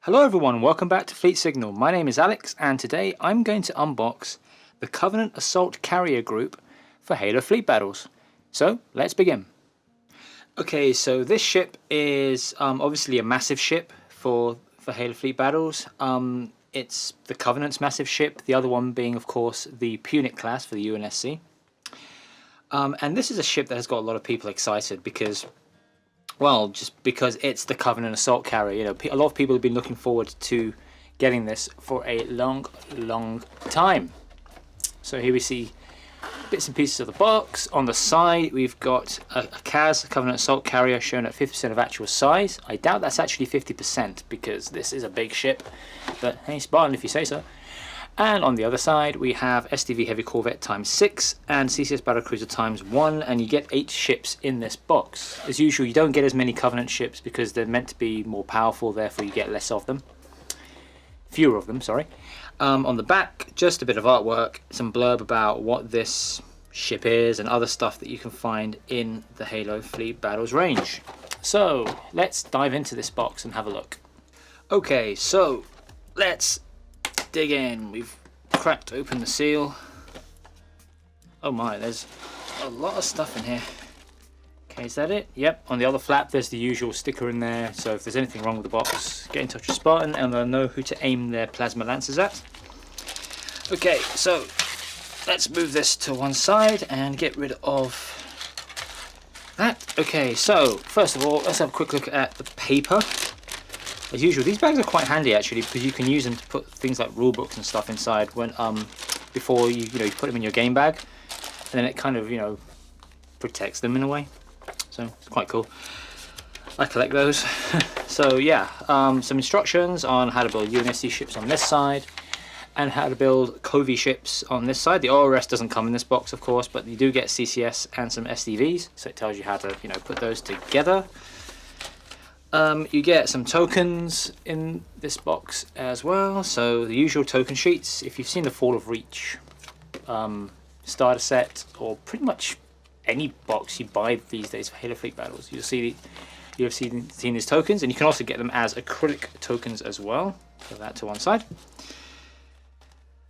Hello everyone, welcome back to Fleet Signal. My name is Alex and today I'm going to unbox the Covenant Assault Carrier Group for Halo Fleet Battles. So let's begin. Okay, so this ship is obviously a massive ship for Halo Fleet Battles. It's the Covenant's massive ship, the other one being of course the Punic class for the UNSC. And this is a ship that has got a lot of people excited because, well, just because it's the Covenant Assault Carrier. You know, a lot of people have been looking forward to getting this for a long time. So here we see bits and pieces of the box. On the side we've got a CAS, a Covenant Assault Carrier, shown at 50% of actual size. I doubt that's actually 50% because this is a big ship, but hey, Spartan if you say so. And on the other side we have SDV Heavy Corvette ×6 and CCS Battlecruiser ×1, and you get 8 ships in this box. As usual, you don't get as many Covenant ships because they're meant to be more powerful, therefore you get less of them. Fewer of them, sorry. On the back, just a bit of artwork, some blurb about what this ship is and other stuff that you can find in the Halo Fleet Battles range. So let's dive into this box and have a look. Okay, so let's dig in. We've cracked open the seal. Oh my, there's a lot of stuff in here. Okay, is that it? Yep, on the other flap there's the usual sticker in there, so if there's anything wrong with the box, get in touch with Spartan and they'll know who to aim their plasma lancers at. Okay, so let's move this to one side and get rid of that. Okay, so first of all, let's have a quick look at the paper. As usual, these bags are quite handy actually because you can use them to put things like rule books and stuff inside when before you put them in your game bag, and then it kind of protects them in a way. So it's quite cool. I collect those. So yeah, some instructions on how to build UNSC ships on this side and how to build Covey ships on this side. The ORS doesn't come in this box, of course, but you do get CCS and some SDVs, so it tells you how to put those together. You get some tokens in this box as well, so the usual token sheets. If you've seen the Fall of Reach starter set, or pretty much any box you buy these days for Halo Fleet Battles, you'll seen these tokens, and you can also get them as acrylic tokens as well. Put that to one side.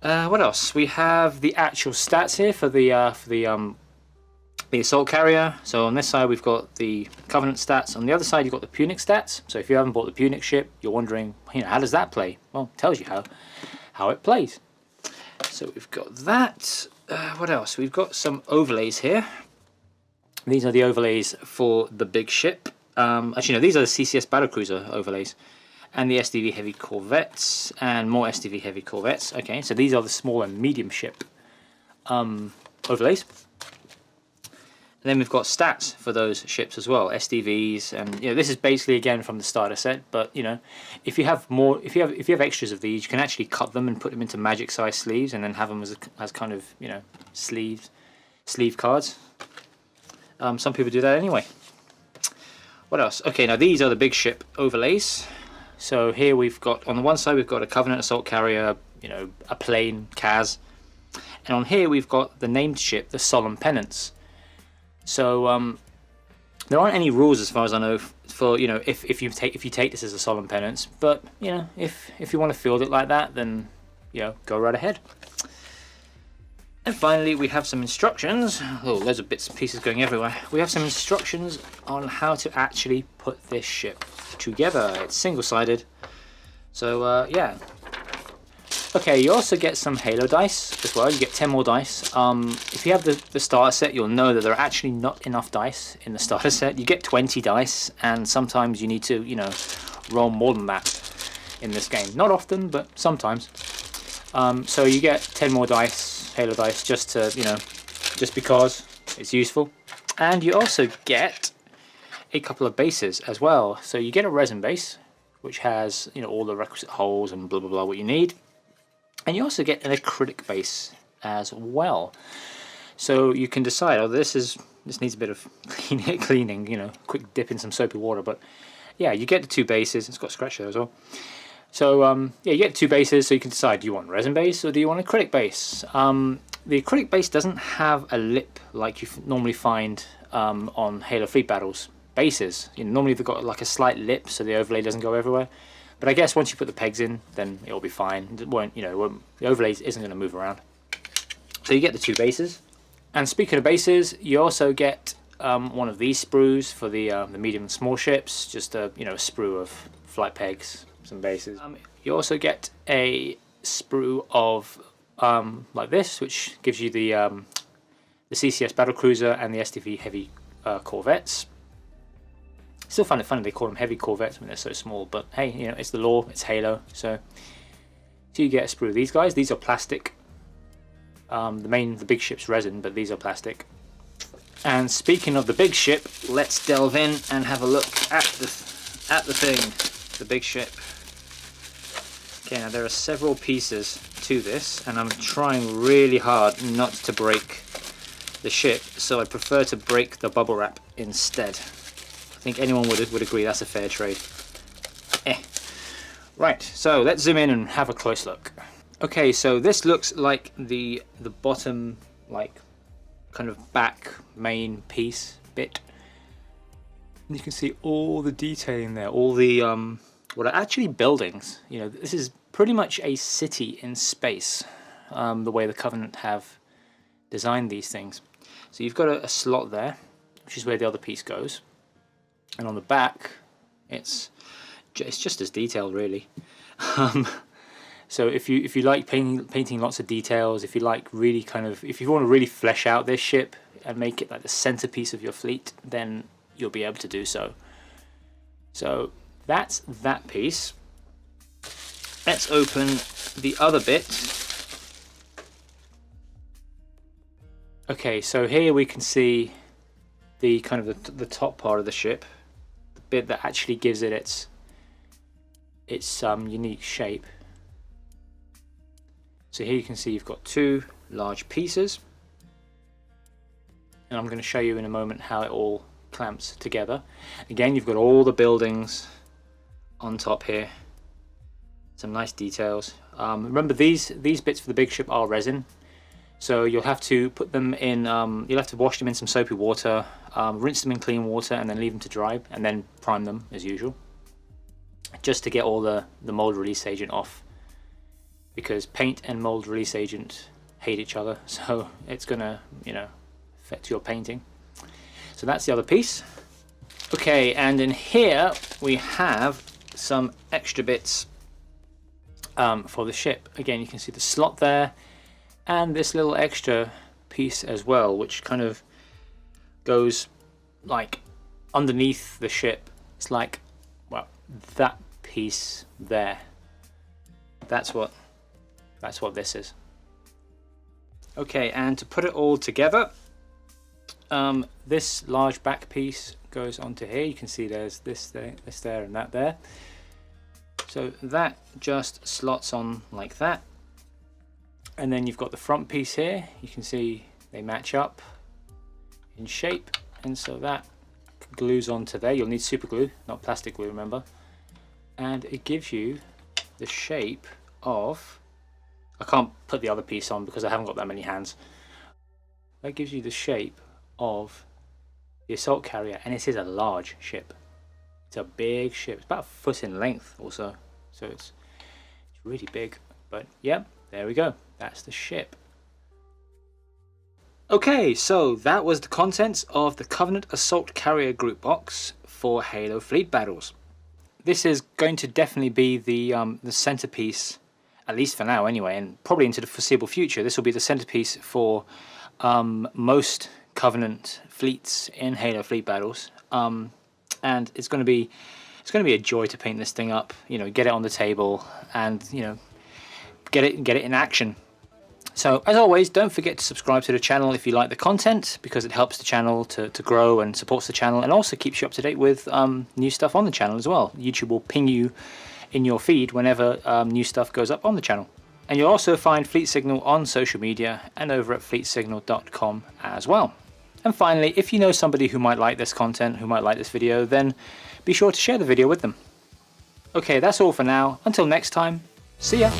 What else? We have the actual stats here for the Assault Carrier. So on this side we've got the Covenant stats, on the other side you've got the Punic stats. So if you haven't bought the Punic ship, you're wondering, how does that play? Well, it tells you how it plays. So we've got that. What else? We've got some overlays here. These are the overlays for the big ship. Actually no, these are the CCS Battlecruiser overlays, and the SDV Heavy Corvettes, and more SDV Heavy Corvettes. Okay, so these are the small and medium ship overlays. And then we've got stats for those ships as well, SDVs, and this is basically again from the starter set. But if you have more, if you have extras of these, you can actually cut them and put them into magic size sleeves, and then have them as kind of sleeve cards. Some people do that anyway. What else? Okay, now these are the big ship overlays. So here we've got, on the one side we've got a Covenant Assault Carrier, a plain CAS, and on here we've got the named ship, the Solemn Penance. So there aren't any rules as far as I know for if you take this as a Solemn Penance, but if you want to field it like that, then go right ahead. And finally we have some instructions. Oh, loads of bits and pieces going everywhere. We have some instructions on how to actually put this ship together. It's single-sided, so yeah. Okay, you also get some Halo dice as well. You get 10 more dice. If you have the starter set, you'll know that there are actually not enough dice in the starter set. You get 20 dice, and sometimes you need to, roll more than that in this game. Not often, but sometimes. So you get 10 more dice, Halo dice, just to, just because it's useful. And you also get a couple of bases as well. So you get a resin base, which has, all the requisite holes and blah blah blah what you need. And you also get an acrylic base as well. So you can decide, this needs a bit of cleaning, quick dip in some soapy water. But yeah, you get the 2 bases. It's got a scratch there as well. So yeah, you get 2 bases, so you can decide, do you want resin base or do you want acrylic base? The acrylic base doesn't have a lip like you normally find on Halo Fleet Battles bases. Normally they've got like a slight lip so the overlay doesn't go everywhere. But I guess once you put the pegs in, then it'll be fine. It won't, you know, the overlay isn't going to move around. So you get the 2 bases. And speaking of bases, you also get one of these sprues for the medium and small ships. Just a, you know, a sprue of flight pegs, some bases. You also get a sprue of like this, which gives you the CCS battlecruiser and the STV heavy corvettes. Still find it funny they call them heavy corvettes when they're so small, but hey, you know, it's the law, it's Halo. So you get a sprue of these guys. These are plastic. The big ship's resin, but these are plastic. And speaking of the big ship, let's delve in and have a look at the thing, the big ship. Okay, now there are several pieces to this, and I'm trying really hard not to break the ship, so I prefer to break the bubble wrap instead. I think anyone would agree that's a fair trade. Right, so let's zoom in and have a close look. Okay, so this looks like the bottom, like, kind of back main piece bit. And you can see all the detailing there, all the what are actually buildings. You know, this is pretty much a city in space, the way the Covenant have designed these things. So you've got a slot there, which is where the other piece goes. And on the back, it's just as detailed, really. So if you like painting lots of details, if you like really if you want to really flesh out this ship and make it like the centerpiece of your fleet, then you'll be able to do so. So that's that piece. Let's open the other bit. Okay, so here we can see the the top part of the ship, the bit that actually gives it its unique shape. So here you can see you've got 2 large pieces, and I'm going to show you in a moment how it all clamps together. Again, you've got all the buildings on top here, some nice details. Remember, these bits for the big ship are resin, so you'll have to put them in, you'll have to wash them in some soapy water, rinse them in clean water, and then leave them to dry, and then prime them as usual, just to get all the mold release agent off, because paint and mold release agent hate each other, so it's gonna, you know, affect your painting. So that's the other piece. Okay, and in here we have some extra bits for the ship. Again, you can see the slot there, and this little extra piece as well, which kind of goes like underneath the ship. It's like, well, that piece there. That's what this is. Okay, and to put it all together, this large back piece goes onto here. You can see there's this there, and that there. So that just slots on like that. And then you've got the front piece here. You can see they match up in shape, and so that glues onto there. You'll need super glue, not plastic glue, remember. And it gives you the shape of, I can't put the other piece on because I haven't got that many hands. That gives you the shape of the assault carrier, and it is a large ship. It's a big ship. It's about 1 foot in length also, so it's really big. But yeah, there we go. That's the ship. Okay, so that was the contents of the Covenant Assault Carrier Group box for Halo Fleet Battles. This is going to definitely be the centerpiece, at least for now anyway, and probably into the foreseeable future. This will be the centerpiece for most Covenant fleets in Halo Fleet Battles, and it's going to be a joy to paint this thing up. You know, get it on the table, and you know, get it in action. So as always, don't forget to subscribe to the channel if you like the content, because it helps the channel to grow and supports the channel, and also keeps you up to date with new stuff on the channel as well. YouTube will ping you in your feed whenever new stuff goes up on the channel. And you'll also find Fleet Signal on social media and over at fleetsignal.com as well. And finally, if you know somebody who might like this content, who might like this video, then be sure to share the video with them. Okay, that's all for now. Until next time, see ya!